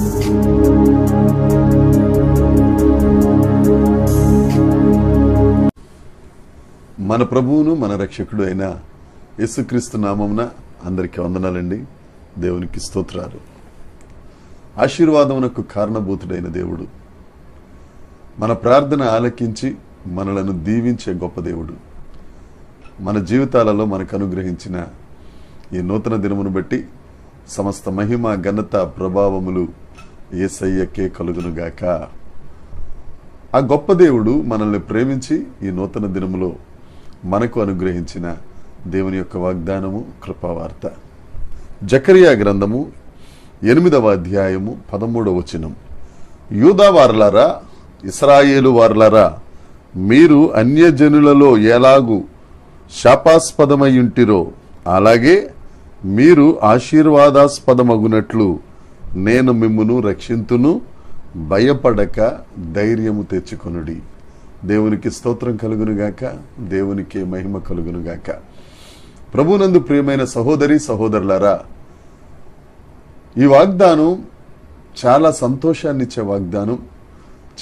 మన ప్రభువును మన రక్షకుడు అయిన యేసుక్రీస్తు నామమున అందరికీ వందనాలండి. దేవునికి స్తోత్రాలు. ఆశీర్వాదమునకు కారణభూతుడైన దేవుడు, మన ప్రార్థన ఆలకించి మనలను దీవించే గొప్ప దేవుడు, మన జీవితాలలో మనకు అనుగ్రహించిన ఈ నూతన దినమును బట్టి సమస్త మహిమ ఘనత ప్రభావములు యేసయ్యకే కలుగునుగాక. ఆ గొప్ప దేవుడు మనల్ని ప్రేమించి ఈ నూతన దినములో మనకు అనుగ్రహించిన దేవుని యొక్క వాగ్దానము, కృపావార్త. జకరియా గ్రంథము 8వ అధ్యాయము 13వ వచనం. యూదా వారలారా, ఇశ్రాయేలు వారలారా, మీరు అన్యజనులలో ఎలాగూ శాపాస్పదమయ్యుంటిరో అలాగే మీరు ఆశీర్వాదాస్పదమగునట్లు నేను మిమ్మును రక్షింతును, భయపడక ధైర్యము తెచ్చుకొనుడి. దేవునికి స్తోత్రం కలుగునుగాక, దేవునికి మహిమ కలుగునుగాక. ప్రభునందు ప్రియమైన సహోదరి సహోదరులారా, ఈ వాగ్దానం చాలా సంతోషాన్నిచ్చే వాగ్దానం,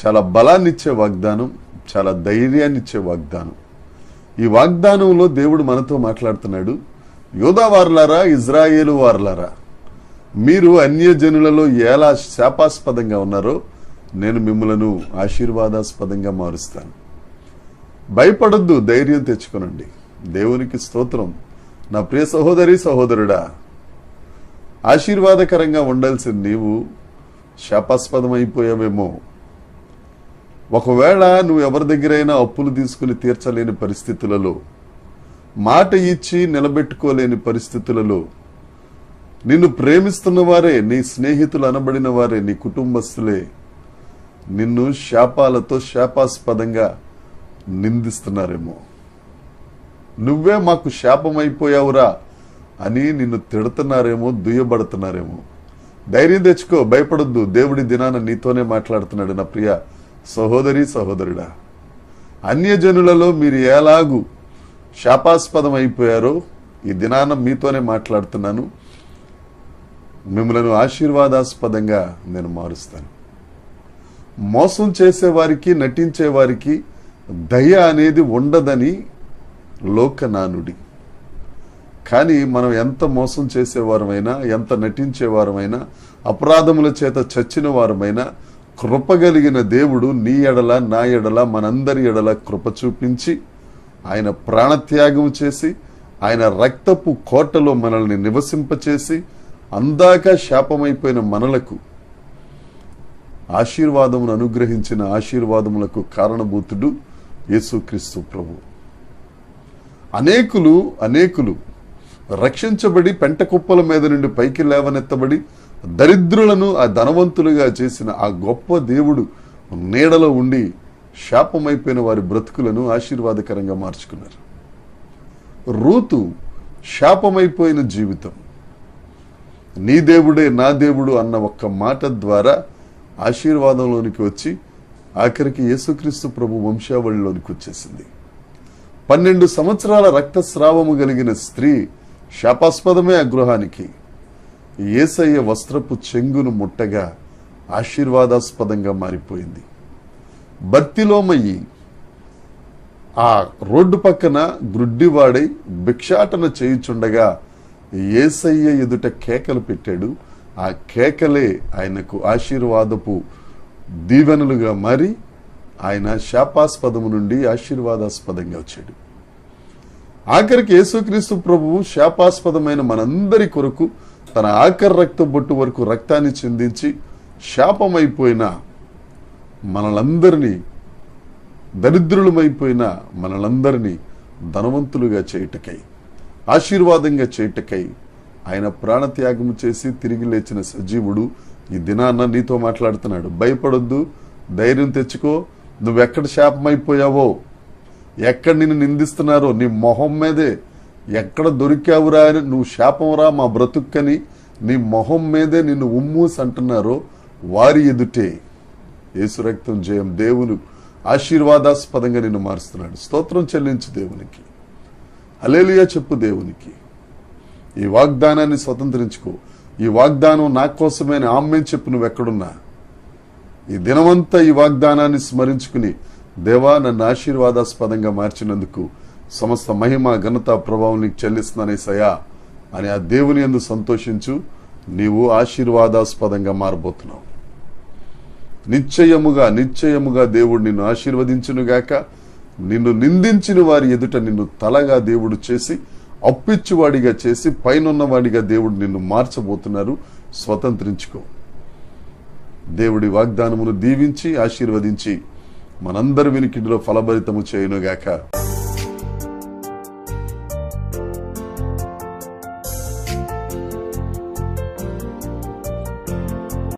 చాలా బలాన్నిచ్చే వాగ్దానం, చాలా ధైర్యాన్నిచ్చే వాగ్దానం. ఈ వాగ్దానంలో దేవుడు మనతో మాట్లాడుతున్నాడు. యూదా వారలారా, ఇజ్రాయేలు వారలారా, మీరు అన్యజనులలో ఎలా శాపాస్పదంగా ఉన్నారో నేను మిమ్మలను ఆశీర్వాదాస్పదంగా మారుస్తాను. భయపడొద్దు, ధైర్యం తెచ్చుకొనండి. దేవునికి స్తోత్రం. నా ప్రియ సహోదరి సహోదరుడా, ఆశీర్వాదకరంగా ఉండాల్సిన నీవు శాపాస్పదమైపోయావేమో. ఒకవేళ నువ్వు ఎవరి దగ్గరైనా అప్పులు తీసుకుని తీర్చలేని పరిస్థితులలో, మాట ఇచ్చి నిలబెట్టుకోలేని పరిస్థితులలో, నిన్ను ప్రేమిస్తున్న వారే, నీ స్నేహితులు అనబడిన వారే, నీ కుటుంబస్తులే నిన్ను శాపాలతో శాపాస్పదంగా నిందిస్తున్నారేమో. నువ్వే మాకు శాపమైపోయావురా అని నిన్ను తిడుతున్నారేమో, దుయ్యబడుతున్నారేమో. ధైర్యం తెచ్చుకో, భయపడొద్దు. దేవుడి దినాన నీతోనే మాట్లాడుతున్నాడు. నా ప్రియ సహోదరి సహోదరుడా, అన్యజనులలో మీరు ఎలాగూ శాపాస్పదం అయిపోయారో ఈ దినాన మీతోనే మాట్లాడుతున్నాను. మిమ్మల్ని ఆశీర్వాదాస్పదంగా నేను మారుస్తాను. మోసం చేసేవారికి, నటించేవారికి దయ అనేది ఉండదని లోకనానుడి. కానీ మనం ఎంత మోసం చేసేవారమైనా, ఎంత నటించేవారమైనా, అపరాధముల చేత చచ్చిన వారమైనా, కృపగలిగిన దేవుడు నీ ఎడల, నా ఎడల, మనందరి ఎడల కృప చూపించి ఆయన ప్రాణత్యాగం చేసి ఆయన రక్తపు కోటలో మనల్ని నివసింపచేసి అందాక శాపమైపోయిన మనలకు ఆశీర్వాదమును అనుగ్రహించిన ఆశీర్వాదములకు కారణభూతుడు యేసుక్రీస్తు ప్రభు. అనేకులు రక్షించబడి పెంటకుప్పల మీద నుండి పైకి లేవనెత్తబడి దరిద్రులను ఆ ధనవంతులుగా చేసిన ఆ గొప్ప దేవుడు నీడలో ఉండి శాపమైపోయిన వారి బ్రతుకులను ఆశీర్వాదకరంగా మార్చుకున్నారు. రూతు శాపమైపోయిన జీవితం, నీ దేవుడే నా దేవుడు అన్న ఒక్క మాట ద్వారా ఆశీర్వాదంలోనికి వచ్చి ఆఖరికి యేసుక్రీస్తు ప్రభు వంశావళిలోనికి వచ్చేసింది. 12 సంవత్సరాల రక్తస్రావము కలిగిన స్త్రీ శాపాస్పదమే ఆ గృహానికి. యేసయ్య వస్త్రపు చెంగును ముట్టగా ఆశీర్వాదాస్పదంగా మారిపోయింది. బర్తిలోమయి ఆ రోడ్డు పక్కన గ్రుడ్డివాడై భిక్షాటన చేయుచుండగా యేసయ్య ఎదుట కేకలు పెట్టాడు. ఆ కేకలే ఆయనకు ఆశీర్వాదపు దీవెనలుగా మారి ఆయన శాపాస్పదము నుండి ఆశీర్వాదాస్పదంగా వచ్చాడు. ఆఖరికి యేసుక్రీస్తు ప్రభువు శాపాస్పదమైన మనందరి కొరకు తన ఆఖరి రక్త బొట్టు వరకు రక్తాన్ని చిందించి శాపమైపోయిన మనలందరినీ, దరిద్రులమైపోయిన మనలందరినీ ధనవంతులుగా చేయుటకై, ఆశీర్వాదంగా చేయుటకై ఆయన ప్రాణత్యాగము చేసి తిరిగి లేచిన సజీవుడు ఈ దినాన్న నీతో మాట్లాడుతున్నాడు. భయపడొద్దు, ధైర్యం తెచ్చుకో. నువ్వెక్కడ శాపమైపోయావో, ఎక్కడ నిన్ను నిందిస్తున్నారో నీ మొహం మీదే, ఎక్కడ దొరికావురా అని, నువ్వు శాపంరా మా బ్రతుక్కని నీ మొహం మీదే నిన్ను ఉమ్మూసి అంటున్నారో వారి ఎదుటే యేసు రక్తం జయం. దేవుడు ఆశీర్వాదాస్పదంగా నిన్ను మారుస్తున్నాడు. స్తోత్రం చెల్లించు దేవునికి, హల్లెలూయా చెప్పు దేవునికి. ఈ వాగ్దానాన్ని స్వతంత్రించుకో. ఈ వాగ్దానం నా కోసమే ఆమెన్ చెప్పు. నువ్వు ఎక్కడున్నా ఈ దినమంతా ఈ వాగ్దానాన్ని స్మరించుకుని, దేవా నన్ను ఆశీర్వాదాస్పదంగా మార్చినందుకు సమస్త మహిమ ఘనత ప్రభావం నీకు చెల్లిస్తున్నానేసయ్యా అని ఆ దేవుని యందు సంతోషించు. నీవు ఆశీర్వాదాస్పదంగా మారబోతున్నావు. నిశ్చయముగా దేవుడు నిన్ను ఆశీర్వదించునుగాక. నిన్ను నిందించిన వారి ఎదుట నిన్ను తలగా దేవుడు చేసి, అప్పిచ్చువాడిగా చేసి, పైనున్నవాడిగా దేవుడు నిన్ను మార్చబోతున్నారు. స్వతంత్రించుకో. దేవుడి వాగ్దానమును దీవించి ఆశీర్వదించి మనందరి వినికిడిలో ఫలభరితము చేయునుగాక.